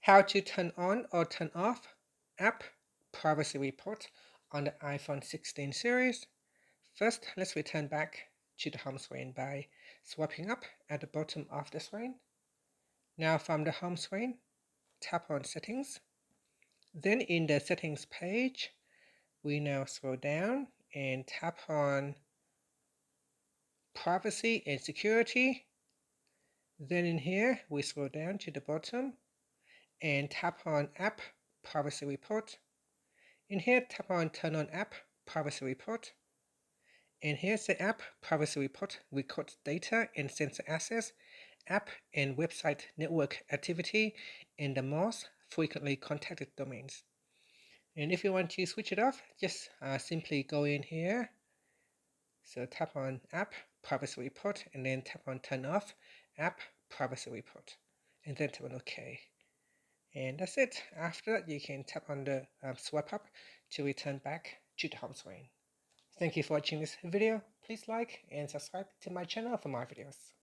How to turn on or turn off app privacy report on the iPhone 16 series. First, let's return back to the home screen by swiping up at the bottom of the screen. Now from the home screen, tap on Settings. Then in the Settings page, we now scroll down and tap on Privacy and Security. Then in here, we scroll down to the bottom and tap on App Privacy Report. In here, tap on Turn on App Privacy Report. And here's the App Privacy Report. Records data and sensor access, app and website network activity, and the most frequently contacted domains. And if you want to switch it off, just simply go in here. So tap on App Privacy Report and then tap on Turn off App Privacy Report. And then tap on OK. And that's it. After that, you can tap on the swipe up to return back to the home screen. Thank you for watching this video. Please like and subscribe to my channel for more videos.